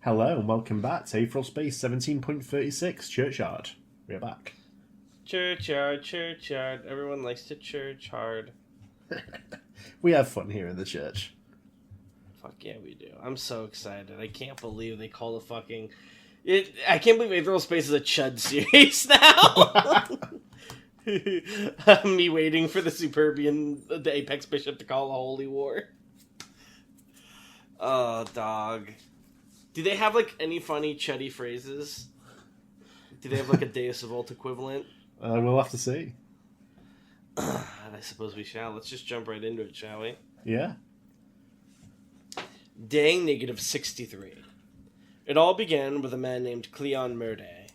Hello and welcome back to Aetheral Space 17.36 Churchyard. We're back. Churchyard, churchyard. Everyone likes to church hard. We have fun here in the church. Fuck yeah, we do. I'm so excited. I can't believe they call the fucking... I can't believe Aetheral Space is a Chud series now. Me waiting for the Apex Bishop to call a holy war. Oh, dog. Do they have, any funny chuddy phrases? Do they have, a Deus Evolt equivalent? We'll have to see. I suppose we shall. Let's just jump right into it, shall we? Yeah. Day -63. It all began with a man named Cleon Murday.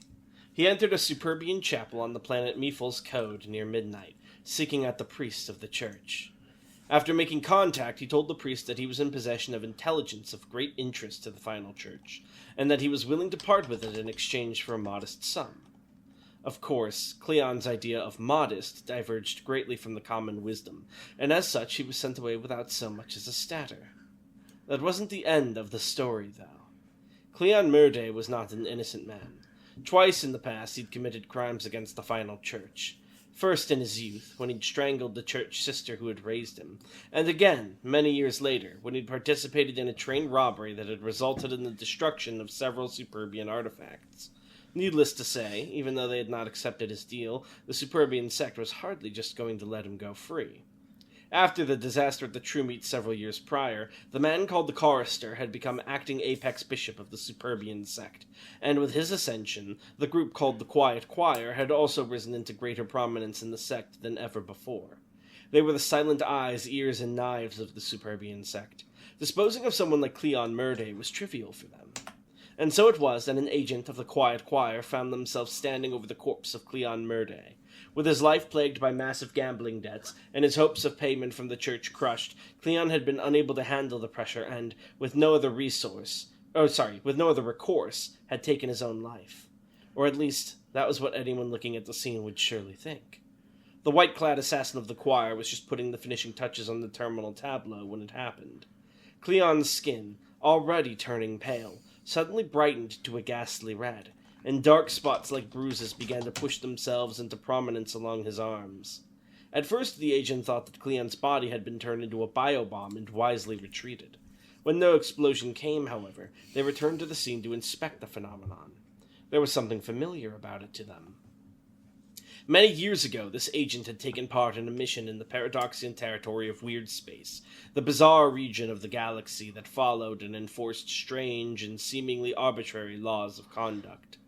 He entered a Superbian chapel on the planet Mephal's Code near midnight, seeking out the priest of the church. After making contact, he told the priest that he was in possession of intelligence of great interest to the final church, and that he was willing to part with it in exchange for a modest sum. Of course, Cleon's idea of modest diverged greatly from the common wisdom, and as such he was sent away without so much as a statter. That wasn't the end of the story, though. Cleon Murday was not an innocent man. Twice in the past he'd committed crimes against the final church. First in his youth, when he'd strangled the church sister who had raised him, and again, many years later, when he'd participated in a train robbery that had resulted in the destruction of several Superbian artifacts. Needless to say, even though they had not accepted his deal, the Superbian sect was hardly just going to let him go free. After the disaster at the True Meet several years prior, the man called the Chorister had become acting apex bishop of the Superbian sect, and with his ascension, the group called the Quiet Choir had also risen into greater prominence in the sect than ever before. They were the silent eyes, ears, and knives of the Superbian sect. Disposing of someone like Cleon Murday was trivial for them. And so it was that an agent of the Quiet Choir found themselves standing over the corpse of Cleon Murday. With his life plagued by massive gambling debts, and his hopes of payment from the church crushed, Cleon had been unable to handle the pressure and, with no other recourse, had taken his own life. Or at least, that was what anyone looking at the scene would surely think. The white-clad assassin of the choir was just putting the finishing touches on the terminal tableau when it happened. Cleon's skin, already turning pale, suddenly brightened to a ghastly red, and dark spots like bruises began to push themselves into prominence along his arms. At first the agent thought that Cleon's body had been turned into a biobomb and wisely retreated. When no explosion came, however, they returned to the scene to inspect the phenomenon. There was something familiar about it to them. Many years ago, this agent had taken part in a mission in the paradoxian territory of Weird Space, the bizarre region of the galaxy that followed and enforced strange and seemingly arbitrary laws of conduct.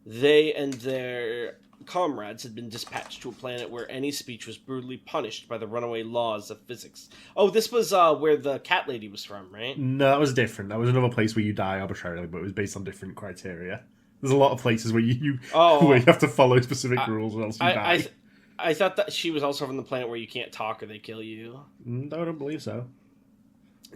They and their comrades had been dispatched to a planet where any speech was brutally punished by the runaway laws of physics. Oh, this was where the cat lady was from, right? No, that was different. That was another place where you die arbitrarily, but it was based on different criteria. There's a lot of places where where you have to follow specific rules or else you die. I thought that she was also from the planet where you can't talk or they kill you. No, I don't believe so.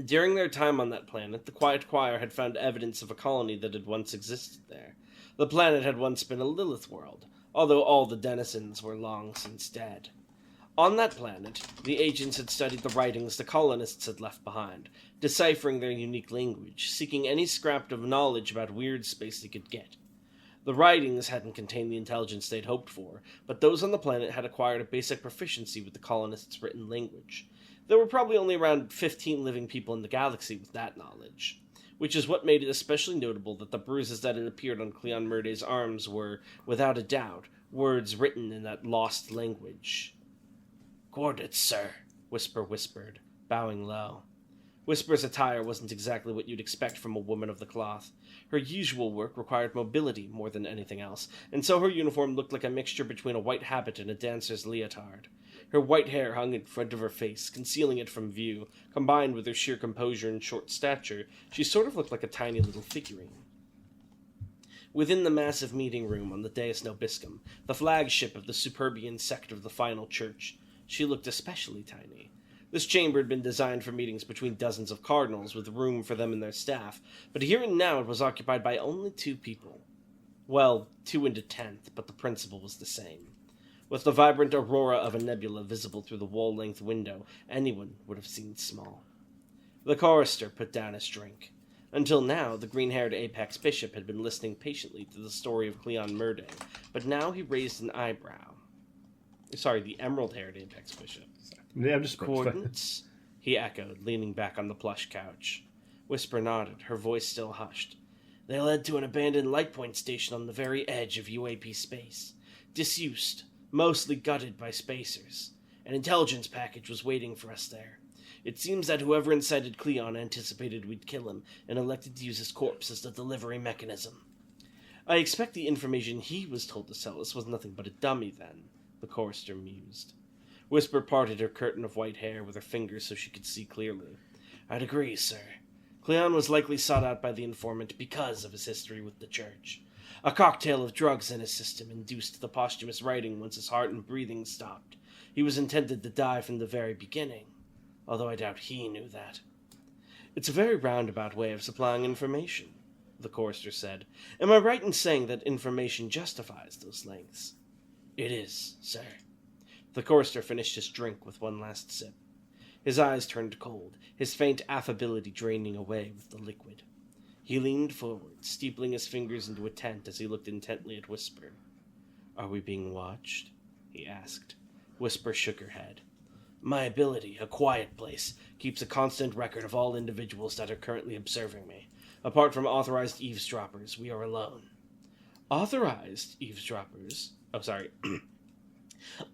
During their time on that planet, the Quiet Choir had found evidence of a colony that had once existed there. The planet had once been a Lilith world, although all the denizens were long since dead. On that planet, the agents had studied the writings the colonists had left behind, deciphering their unique language, seeking any scrap of knowledge about Weird Space they could get. The writings hadn't contained the intelligence they'd hoped for, but those on the planet had acquired a basic proficiency with the colonists' written language. There were probably only around 15 living people in the galaxy with that knowledge, which is what made it especially notable that the bruises that had appeared on Cleon Murday's arms were, without a doubt, words written in that lost language. "Coordinates, sir," Whisper whispered, bowing low. Whisper's attire wasn't exactly what you'd expect from a woman of the cloth. Her usual work required mobility more than anything else, and so her uniform looked like a mixture between a white habit and a dancer's leotard. Her white hair hung in front of her face, concealing it from view. Combined with her sheer composure and short stature, she sort of looked like a tiny little figurine. Within the massive meeting room on the Deus Nobiscum, the flagship of the Superbian sect of the final church, she looked especially tiny. This chamber had been designed for meetings between dozens of cardinals, with room for them and their staff, but here and now it was occupied by only 2 people. Well, 2 and a tenth, but the principle was the same. With the vibrant aurora of a nebula visible through the wall-length window, anyone would have seemed small. The chorister put down his drink. Until now, the green-haired Apex Bishop had been listening patiently to the story of Cleon Murday, but now he raised an eyebrow. Sorry, the emerald-haired Apex Bishop. Yeah, I'm just Coordinates? He echoed, leaning back on the plush couch. Whisper nodded, her voice still hushed. They led to an abandoned light point station on the very edge of UAP space. Disused, mostly gutted by spacers. An intelligence package was waiting for us there. It seems that whoever incited Cleon anticipated we'd kill him and elected to use his corpse as the delivery mechanism. I expect the information he was told to sell us was nothing but a dummy then, the chorister mused. Whisper parted her curtain of white hair with her fingers so she could see clearly. I'd agree, sir. Cleon was likely sought out by the informant because of his history with the church. A cocktail of drugs in his system induced the posthumous writing once his heart and breathing stopped. He was intended to die from the very beginning, although I doubt he knew that. It's a very roundabout way of supplying information, the chorister said. Am I right in saying that information justifies those lengths? It is, sir. The chorister finished his drink with one last sip. His eyes turned cold, his faint affability draining away with the liquid. He leaned forward, steepling his fingers into a tent as he looked intently at Whisper. Are we being watched? He asked. Whisper shook her head. My ability, a quiet place, keeps a constant record of all individuals that are currently observing me. Apart from authorized eavesdroppers, we are alone. Authorized eavesdroppers? Oh, sorry.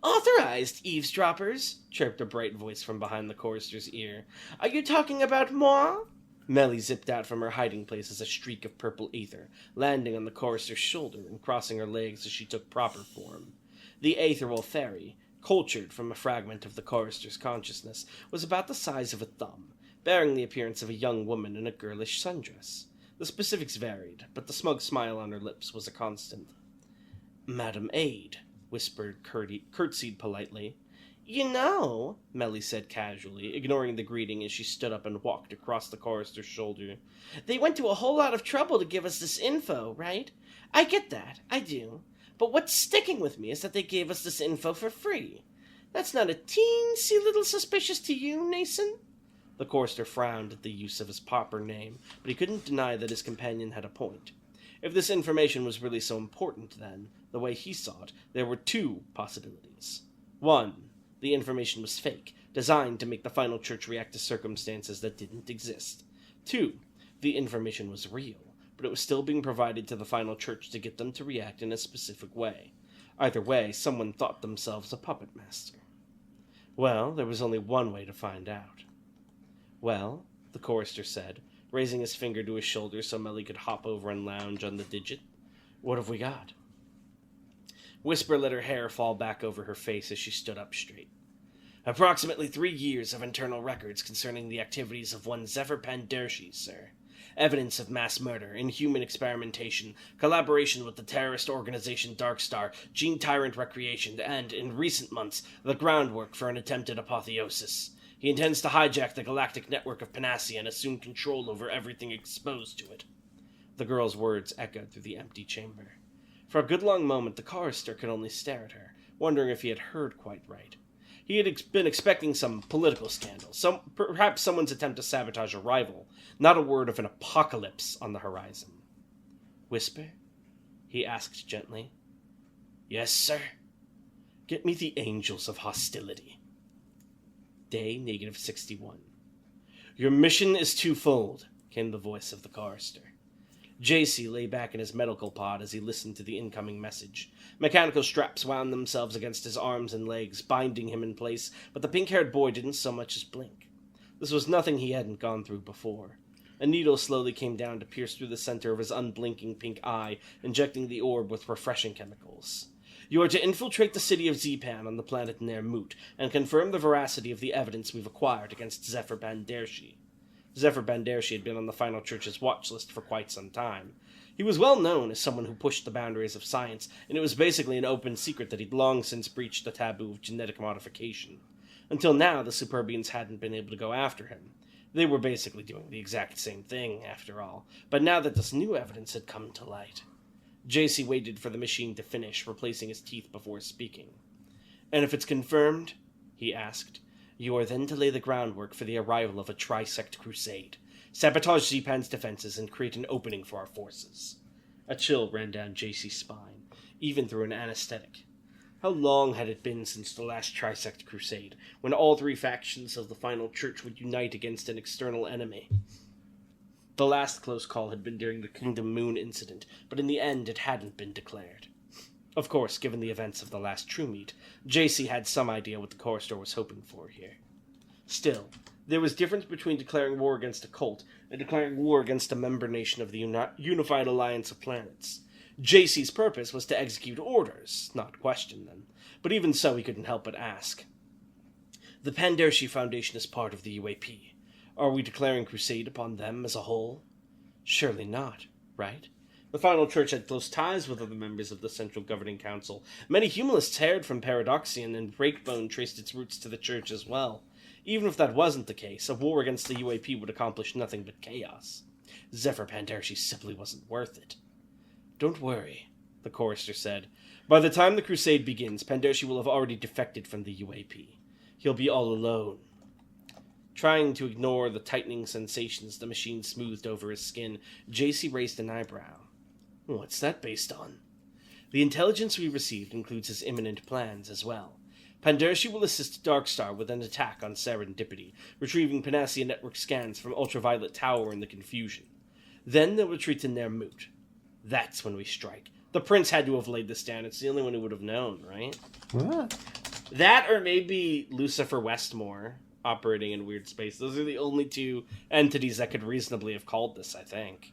Authorized eavesdroppers, chirped a bright voice from behind the chorister's ear. Are you talking about moi? Melly zipped out from her hiding place as a streak of purple ether, landing on the chorister's shoulder and crossing her legs as she took proper form. The Aetheral Fairy, cultured from a fragment of the chorister's consciousness, was about the size of a thumb, bearing the appearance of a young woman in a girlish sundress. The specifics varied, but the smug smile on her lips was a constant. Madam Aid, Whispered curtsied politely. You know, Melly said casually, ignoring the greeting as she stood up and walked across the chorister's shoulder. They went to a whole lot of trouble to give us this info, right? I get that, I do. But what's sticking with me is that they gave us this info for free. That's not a teensy little suspicious to you, Nason? The chorister frowned at the use of his proper name, but he couldn't deny that his companion had a point. If this information was really so important, then, the way he saw it, there were two possibilities. One, the information was fake, designed to make the final church react to circumstances that didn't exist. Two, the information was real, but it was still being provided to the final church to get them to react in a specific way. Either way, someone thought themselves a puppet master. Well, there was only one way to find out. Well, the chorister said, raising his finger to his shoulder so Melly could hop over and lounge on the digit. What have we got? Whisper let her hair fall back over her face as she stood up straight. Approximately 3 years of internal records concerning the activities of one Zephyr Pandershi, sir. Evidence of mass murder, inhuman experimentation, collaboration with the terrorist organization Darkstar, Gene Tyrant Recreation, and, in recent months, the groundwork for an attempted apotheosis. He intends to hijack the galactic network of Panacea and assume control over everything exposed to it. The girl's words echoed through the empty chamber. For a good long moment, the chorister could only stare at her, wondering if he had heard quite right. He had been expecting some political scandal, perhaps someone's attempt to sabotage a rival, not a word of an apocalypse on the horizon. Whisper? He asked gently. Yes, sir. Get me the Angels of Hostility. Day -61. Your mission is twofold, came the voice of the chorister. JC lay back in his medical pod as he listened to the incoming message. Mechanical straps wound themselves against his arms and legs, binding him in place, but the pink-haired boy didn't so much as blink. This was nothing he hadn't gone through before. A needle slowly came down to pierce through the center of his unblinking pink eye, injecting the orb with refreshing chemicals. You are to infiltrate the city of Zepan on the planet Ner Moot, and confirm the veracity of the evidence we've acquired against Zephyr Bandershi. Zephyr Bandershi had been on the Final Church's watch list for quite some time. He was well known as someone who pushed the boundaries of science, and it was basically an open secret that he'd long since breached the taboo of genetic modification. Until now, the Superbians hadn't been able to go after him. They were basically doing the exact same thing, after all, but now that this new evidence had come to light. JC waited for the machine to finish, replacing his teeth before speaking. And if it's confirmed, he asked, you are then to lay the groundwork for the arrival of a trisect crusade. Sabotage Z-Pan's defenses and create an opening for our forces. A chill ran down JC's spine, even through an anesthetic. How long had it been since the last Trisect Crusade, when all three factions of the final church would unite against an external enemy? The last close call had been during the Kingdom Moon incident, but in the end it hadn't been declared. Of course, given the events of the last True Meet, JC had some idea what the Chorister was hoping for here. Still, there was difference between declaring war against a cult and declaring war against a member nation of the Unified Alliance of Planets. JC's purpose was to execute orders, not question them, but even so he couldn't help but ask. The Pandershi Foundation is part of the UAP. Are we declaring crusade upon them as a whole? Surely not, right? The final church had close ties with other members of the Central Governing Council. Many humanists heard from Paradoxian, and Breakbone traced its roots to the church as well. Even if that wasn't the case, a war against the UAP would accomplish nothing but chaos. Zephyr Pandershi simply wasn't worth it. Don't worry, the chorister said. By the time the crusade begins, Pandershi will have already defected from the UAP. He'll be all alone. Trying to ignore the tightening sensations the machine smoothed over his skin, JC raised an eyebrow. What's that based on? The intelligence we received includes his imminent plans as well. Pandershi will assist Darkstar with an attack on Serendipity, retrieving Panacea network scans from Ultraviolet Tower in the confusion. Then they'll retreat in their moot. That's when we strike. The prince had to have laid this down. It's the only one who would have known, right? What? That or maybe Lucifer Westmore operating in weird space. Those are the only two entities that could reasonably have called this, I think.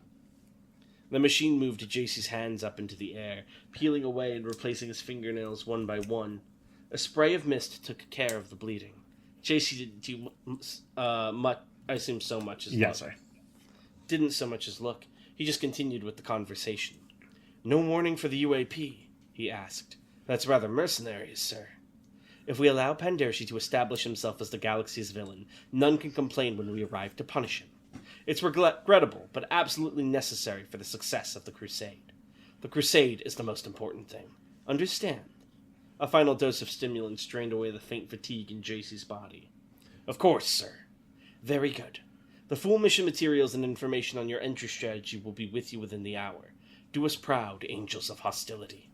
The machine moved JC's hands up into the air, peeling away and replacing his fingernails one by one. A spray of mist took care of the bleeding. JC didn't do much, I assume so much as look. Sir. Didn't so much as look. He just continued with the conversation. No warning for the UAP, he asked. That's rather mercenary, sir. If we allow Pandershi to establish himself as the galaxy's villain, none can complain when we arrive to punish him. It's regrettable, but absolutely necessary for the success of the crusade. The crusade is the most important thing. Understand? A final dose of stimulants drained away the faint fatigue in JC's body. Of course, sir. Very good. The full mission materials and information on your entry strategy will be with you within the hour. Do us proud, Angels of Hostility.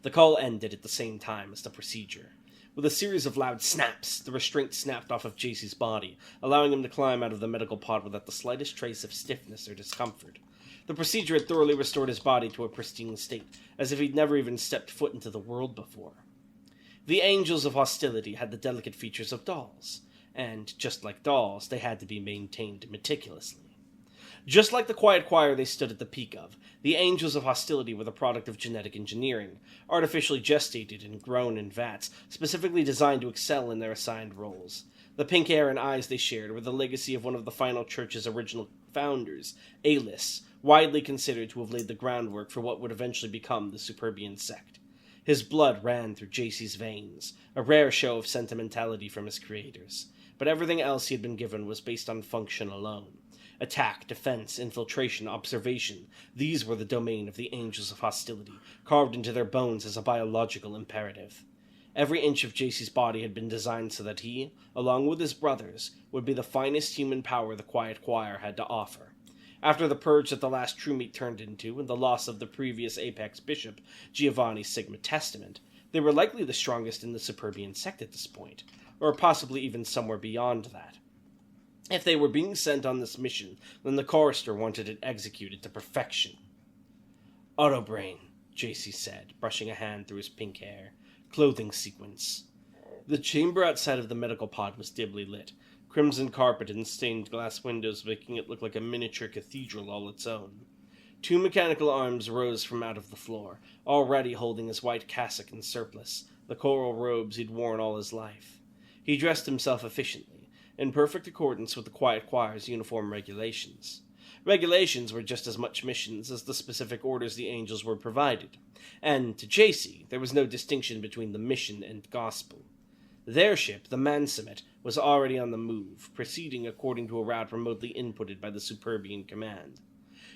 The call ended at the same time as the procedure. With a series of loud snaps, the restraint snapped off of JC's body, allowing him to climb out of the medical pod without the slightest trace of stiffness or discomfort. The procedure had thoroughly restored his body to a pristine state, as if he'd never even stepped foot into the world before. The Angels of Hostility had the delicate features of dolls, and, just like dolls, they had to be maintained meticulously. Just like the Quiet Choir they stood at the peak of, the Angels of Hostility were the product of genetic engineering, artificially gestated and grown in vats, specifically designed to excel in their assigned roles. The pink hair and eyes they shared were the legacy of one of the final church's original founders, Alis, widely considered to have laid the groundwork for what would eventually become the Superbian sect. His blood ran through JC's veins, a rare show of sentimentality from his creators, but everything else he had been given was based on function alone. Attack, defense, infiltration, observation, these were the domain of the Angels of Hostility, carved into their bones as a biological imperative. Every inch of JC's body had been designed so that he, along with his brothers, would be the finest human power the Quiet Choir had to offer. After the purge that the last True Meet turned into, and the loss of the previous Apex Bishop, Giovanni Sigma Testament, they were likely the strongest in the Superbian sect at this point, or possibly even somewhere beyond that. If they were being sent on this mission, then the chorister wanted it executed to perfection. Autobrain, JC said, brushing a hand through his pink hair. Clothing sequence. The chamber outside of the medical pod was dimly lit, crimson carpet and stained glass windows making it look like a miniature cathedral all its own. Two mechanical arms rose from out of the floor, already holding his white cassock and surplice, the coral robes he'd worn all his life. He dressed himself efficiently, in perfect accordance with the Quiet Choir's uniform regulations. Regulations were just as much missions as the specific orders the angels were provided, and to JC there was no distinction between the mission and gospel. Their ship, the Mansumet, was already on the move, proceeding according to a route remotely inputted by the Superbian command.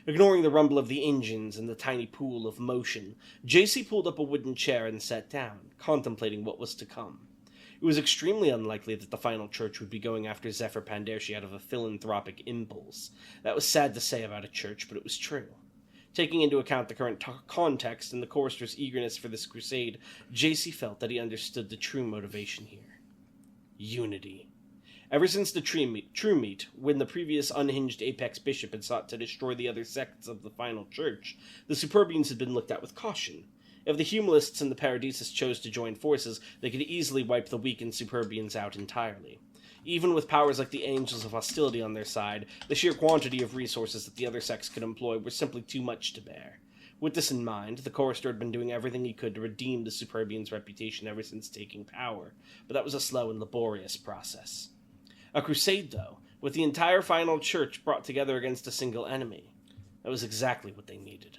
Ignoring the rumble of the engines and the tiny pool of motion, JC pulled up a wooden chair and sat down, contemplating what was to come. It was extremely unlikely that the final church would be going after Zephyr Pandershi out of a philanthropic impulse. That was sad to say about a church, but it was true. Taking into account the current context and the chorister's eagerness for this crusade, JC felt that he understood the true motivation here. Unity. Ever since the True Meet, when the previous unhinged Apex Bishop had sought to destroy the other sects of the final church, the Superbians had been looked at with caution. If the Humanists and the Paradisus chose to join forces, they could easily wipe the weakened Superbians out entirely. Even with powers like the Angels of Hostility on their side, the sheer quantity of resources that the other sects could employ were simply too much to bear. With this in mind, the chorister had been doing everything he could to redeem the Superbians' reputation ever since taking power, but that was a slow and laborious process. A crusade, though, with the entire final church brought together against a single enemy. That was exactly what they needed.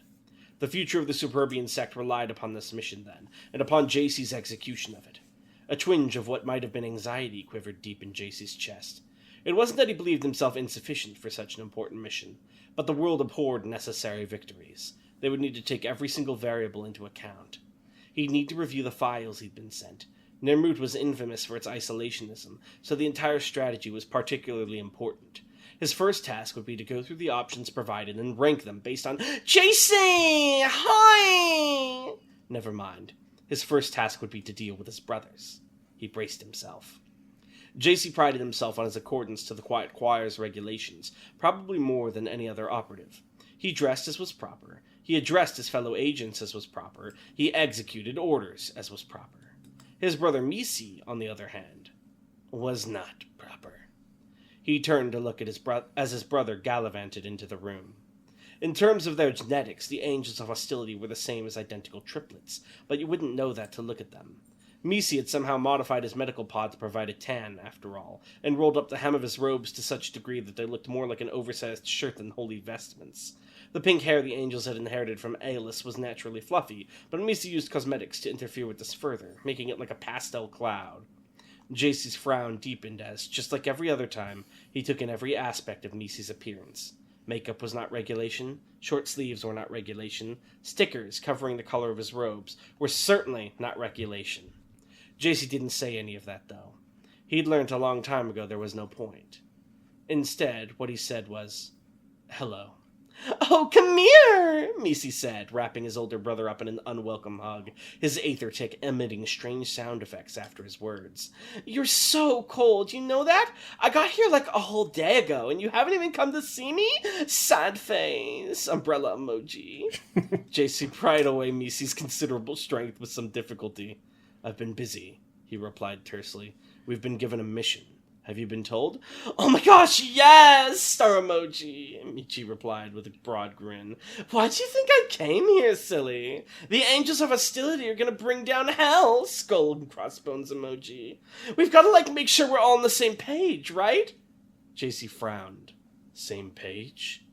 The future of the Superbian sect relied upon this mission then, and upon JC's execution of it. A twinge of what might have been anxiety quivered deep in JC's chest. It wasn't that he believed himself insufficient for such an important mission, but the world abhorred necessary victories. They would need to take every single variable into account. He'd need to review the files he'd been sent. Nirmut was infamous for its isolationism, so the entire strategy was particularly important. His first task would be to go through the options provided and rank them based on JC! Hi! Never mind. His first task would be to deal with his brothers. He braced himself. JC prided himself on his accordance to the Quiet Choir's regulations, probably more than any other operative. He dressed as was proper. He addressed his fellow agents as was proper. He executed orders as was proper. His brother Misi, on the other hand, was not proper. He turned to look at as his brother gallivanted into the room. In terms of their genetics, the Angels of Hostility were the same as identical triplets, but you wouldn't know that to look at them. Misi had somehow modified his medical pod to provide a tan, after all, and rolled up the hem of his robes to such a degree that they looked more like an oversized shirt than holy vestments. The pink hair the Angels had inherited from Aeolus was naturally fluffy, but Misi used cosmetics to interfere with this further, making it like a pastel cloud. JC's frown deepened as, just like every other time, he took in every aspect of Misi's appearance. Makeup was not regulation, short sleeves were not regulation, stickers covering the color of his robes were certainly not regulation. JC didn't say any of that, though. He'd learned a long time ago there was no point. Instead, what he said was, "Hello." "Oh, come here," Misi said, wrapping his older brother up in an unwelcome hug, his aether tick emitting strange sound effects after his words. "You're so cold, you know that? I got here like a whole day ago, and you haven't even come to see me? Sad face. Umbrella emoji." JC pried away Misi's considerable strength with some difficulty. "I've been busy," he replied tersely. "We've been given a mission. Have you been told?" "Oh my gosh, yes! Star emoji," Michi replied with a broad grin. "Why do you think I came here, silly? The Angels of Hostility are gonna bring down hell!" Skull and crossbones emoji. "We've gotta, make sure we're all on the same page, right?" JC frowned. "Same page?"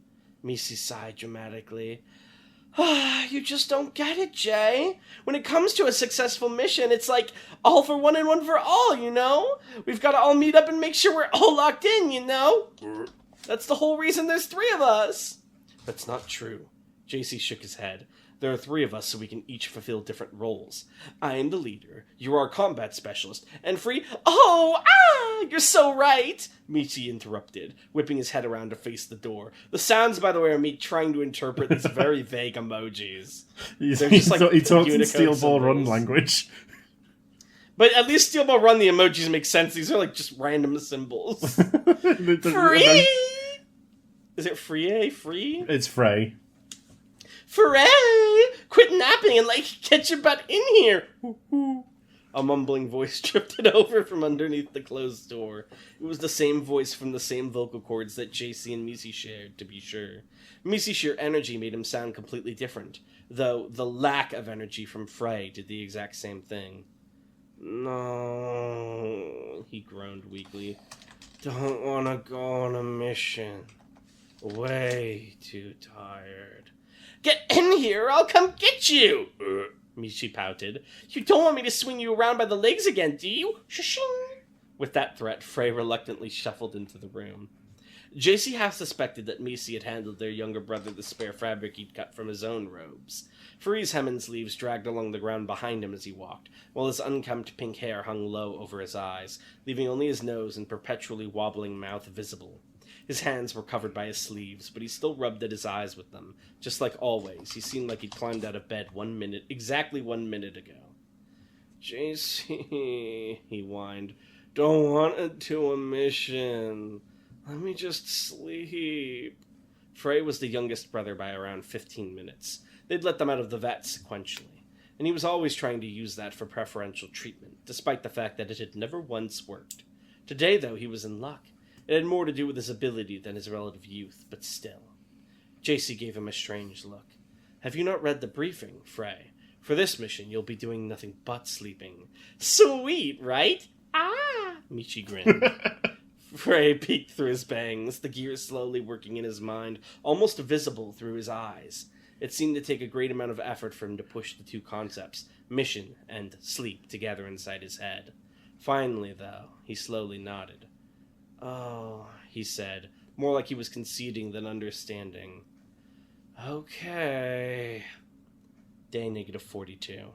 Misi sighed dramatically. "You just don't get it, Jay. When it comes to a successful mission, it's like all for one and one for all, you know? We've got to all meet up and make sure we're all locked in, you know? That's the whole reason there's 3 of us." "That's not true." JC shook his head. "There are 3 of us, so we can each fulfill different roles. I am the leader, you're our combat specialist, and you're so right," Michi interrupted, whipping his head around to face the door. The sounds, by the way, are me trying to interpret these very vague emojis. They're just like he talks in Steel Ball symbols. Run language. But at least Steel Ball Run, the emojis make sense. These are just random symbols. Free! Is it free? Free? It's Frey. "Frey! Quit napping and get your butt in here!" A mumbling voice drifted over from underneath the closed door. It was the same voice from the same vocal cords that JC and Misi shared, to be sure. Misi's sheer energy made him sound completely different, though the lack of energy from Frey did the exact same thing. "No," he groaned weakly. "Don't want to go on a mission. Way too tired." "Get in here, I'll come get you!" Michi pouted. "You don't want me to swing you around by the legs again, do you? Shishing!" With that threat, Frey reluctantly shuffled into the room. JC half suspected that Misi had handled their younger brother the spare fabric he'd cut from his own robes. Free's hem and sleeves dragged along the ground behind him as he walked, while his unkempt pink hair hung low over his eyes, leaving only his nose and perpetually wobbling mouth visible. His hands were covered by his sleeves, but he still rubbed at his eyes with them. Just like always, he seemed like he'd climbed out of bed exactly 1 minute ago. JC, he whined, don't want to do a mission. Let me just sleep. Frey was the youngest brother by around 15 minutes. They'd let them out of the vat sequentially, and he was always trying to use that for preferential treatment, despite the fact that it had never once worked. Today, though, he was in luck. It had more to do with his ability than his relative youth, but still. JC gave him a strange look. Have you not read the briefing, Frey? For this mission, you'll be doing nothing but sleeping. Sweet, right? Ah! Michi grinned. Frey peeked through his bangs, the gears slowly working in his mind, almost visible through his eyes. It seemed to take a great amount of effort for him to push the two concepts, mission and sleep, together inside his head. Finally, though, he slowly nodded. Oh, he said, more like he was conceding than understanding. Okay. Day -42.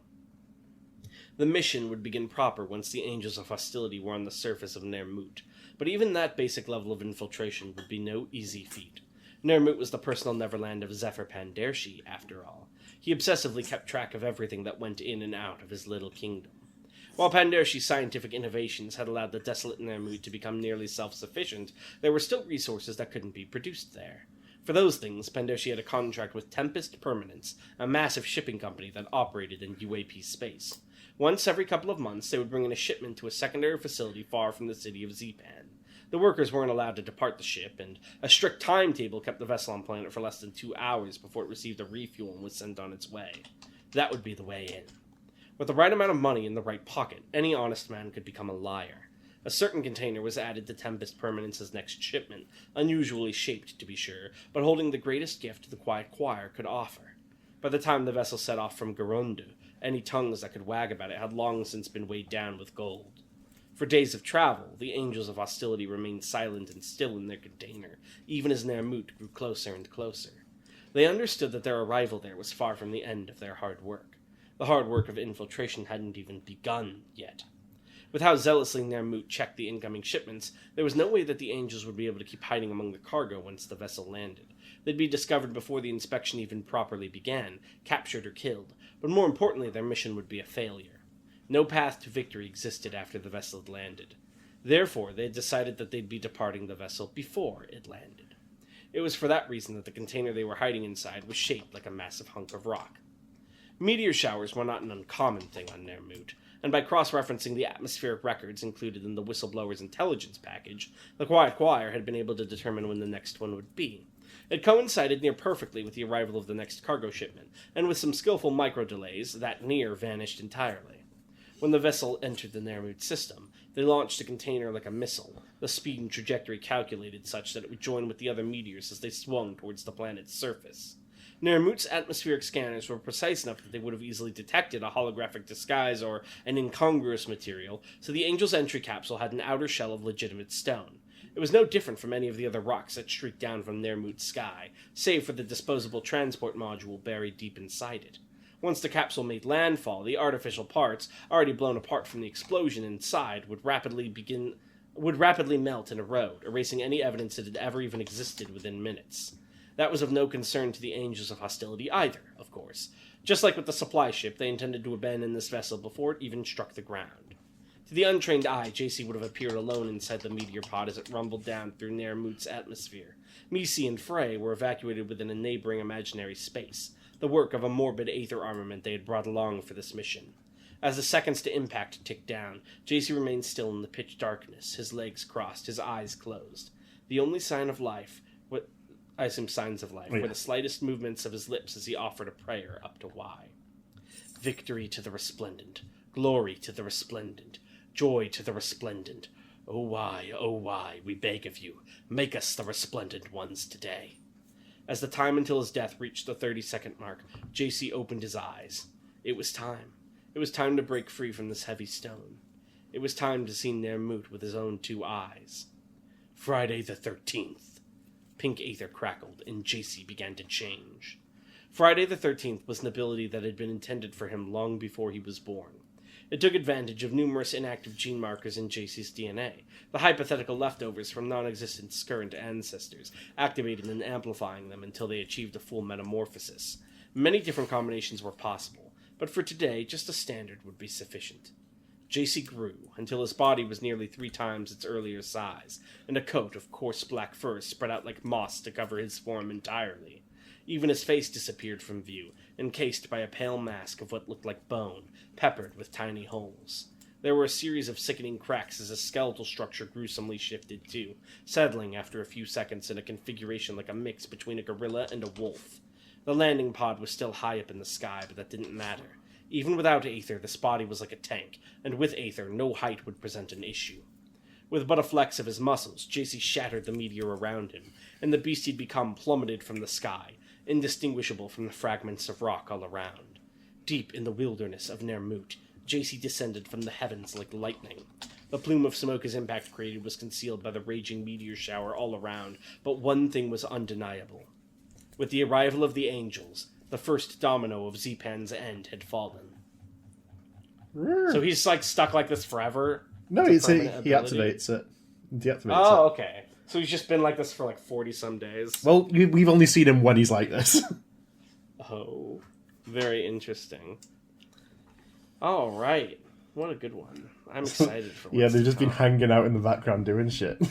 The mission would begin proper once the Angels of Hostility were on the surface of Nermut, but even that basic level of infiltration would be no easy feat. Nermut was the personal neverland of Zephyr Pandershi, after all. He obsessively kept track of everything that went in and out of his little kingdom. While Pandershi's scientific innovations had allowed the desolate Nermut to become nearly self-sufficient, there were still resources that couldn't be produced there. For those things, Pandershi had a contract with Tempest Permanence, a massive shipping company that operated in UAP space. Once every couple of months, they would bring in a shipment to a secondary facility far from the city of Zepan. The workers weren't allowed to depart the ship, and a strict timetable kept the vessel on planet for less than 2 hours before it received a refuel and was sent on its way. That would be the way in. With the right amount of money in the right pocket, any honest man could become a liar. A certain container was added to Tempest Permanence's next shipment, unusually shaped to be sure, but holding the greatest gift the Quiet Choir could offer. By the time the vessel set off from Garondu, any tongues that could wag about it had long since been weighed down with gold. For days of travel, the Angels of Hostility remained silent and still in their container, even as Nermut grew closer and closer. They understood that their arrival there was far from the end of their hard work. The hard work of infiltration hadn't even begun yet. With how zealously Nermut checked the incoming shipments, there was no way that the Angels would be able to keep hiding among the cargo once the vessel landed. They'd be discovered before the inspection even properly began, captured or killed, but more importantly, their mission would be a failure. No path to victory existed after the vessel had landed. Therefore, they had decided that they'd be departing the vessel before it landed. It was for that reason that the container they were hiding inside was shaped like a massive hunk of rock. Meteor showers were not an uncommon thing on Nermut, and by cross-referencing the atmospheric records included in the whistleblower's intelligence package, the Quiet Choir had been able to determine when the next one would be. It coincided near perfectly with the arrival of the next cargo shipment, and with some skillful micro-delays, that near vanished entirely. When the vessel entered the Nermut system, they launched the container like a missile, the speed and trajectory calculated such that it would join with the other meteors as they swung towards the planet's surface. Nermut's atmospheric scanners were precise enough that they would have easily detected a holographic disguise or an incongruous material, so the Angel's entry capsule had an outer shell of legitimate stone. It was no different from any of the other rocks that streaked down from Nermut's sky, save for the disposable transport module buried deep inside it. Once the capsule made landfall, the artificial parts, already blown apart from the explosion inside, would rapidly melt and erode, erasing any evidence that it ever even existed within minutes. That was of no concern to the Angels of Hostility either, of course. Just like with the supply ship, they intended to abandon this vessel before it even struck the ground. To the untrained eye, JC would have appeared alone inside the meteor pod as it rumbled down through Nermut's atmosphere. Misi and Frey were evacuated within a neighboring imaginary space, the work of a morbid aether armament they had brought along for this mission. As the seconds to impact ticked down, JC remained still in the pitch darkness, his legs crossed, his eyes closed. The only sign of life, signs of life, were the slightest movements of his lips as he offered a prayer up to Y. Victory to the resplendent, glory to the resplendent, joy to the resplendent. O Y, we beg of you, make us the resplendent ones today. As the time until his death reached the 30-second mark, JC opened his eyes. It was time. It was time to break free from this heavy stone. It was time to see Nermut with his own 2 eyes. Friday the 13th, Pink aether crackled, and JC began to change. Friday the 13th was an ability that had been intended for him long before he was born. It took advantage of numerous inactive gene markers in JC's DNA, the hypothetical leftovers from non-existent current ancestors, activating and amplifying them until they achieved a full metamorphosis. Many different combinations were possible, but for today, just a standard would be sufficient. JC grew until his body was nearly 3 times its earlier size, and a coat of coarse black fur spread out like moss to cover his form entirely. Even his face disappeared from view, encased by a pale mask of what looked like bone, peppered with tiny holes. There were a series of sickening cracks as his skeletal structure gruesomely shifted too, settling after a few seconds in a configuration like a mix between a gorilla and a wolf. The landing pod was still high up in the sky, but that didn't matter. Even without Aether, this body was like a tank, and with Aether, no height would present an issue. With but a flex of his muscles, JC shattered the meteor around him, and the beast he'd become plummeted from the sky, indistinguishable from the fragments of rock all around. Deep in the wilderness of Nermut, JC descended from the heavens like lightning. The plume of smoke his impact created was concealed by the raging meteor shower all around, but one thing was undeniable. With the arrival of the angels, the first domino of Zepan's end had fallen. So he's like stuck like this forever? No, he activates it. Oh, okay. So he's just been like this for like 40-some days? Well, we've only seen him when he's like this. Oh, very interesting. All right. What a good one. I'm excited for yeah, they've just been hanging out in the background doing shit.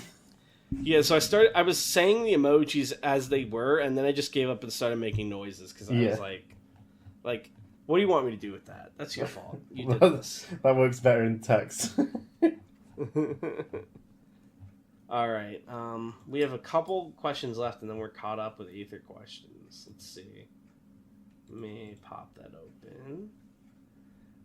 Yeah, so I was saying the emojis as they were, and then I just gave up and started making noises, because I was like, what do you want me to do with that? That's your fault. You did this. That works better in text. All right. We have a couple questions left, and then we're caught up with Aether questions. Let's see. Let me pop that open.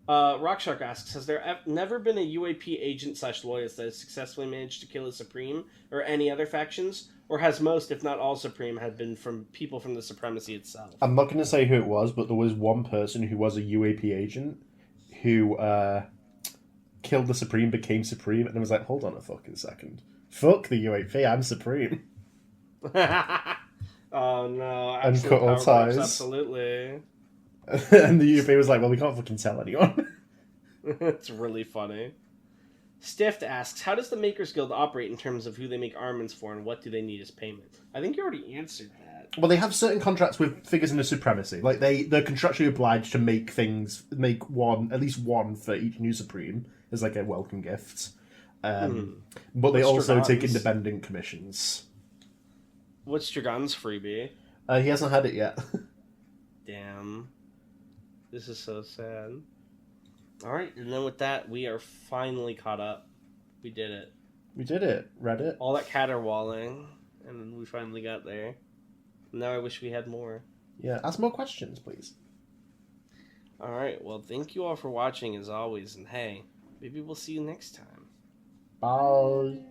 Rockshark asks, has there never been a UAP agent / loyalist that has successfully managed to kill a Supreme or any other factions? Or has most, if not all, Supreme had been from people from the Supremacy itself? I'm not going to say who it was, but there was one person who was a UAP agent who killed the Supreme, became Supreme, and was like, hold on a fucking second. Fuck the UAP, I'm Supreme. Oh no. And cut all ties. Absolutely. And the UAP was like, well, we can't fucking tell anyone. It's really funny. Stift asks, how does the Makers Guild operate in terms of who they make armaments for and what do they need as payment? I think you already answered that. Well, they have certain contracts with figures in the Supremacy. Like, they're contractually obliged to make at least one for each new Supreme as like a welcome gift. But they also take independent commissions. What's Dragon's freebie? He hasn't had it yet. Damn. This is so sad. Alright, and then with that, we are finally caught up. We did it. We did it. Read it. All that caterwauling, and we finally got there. Now I wish we had more. Yeah, ask more questions, please. Alright, well, thank you all for watching as always, and hey, maybe we'll see you next time. Bye.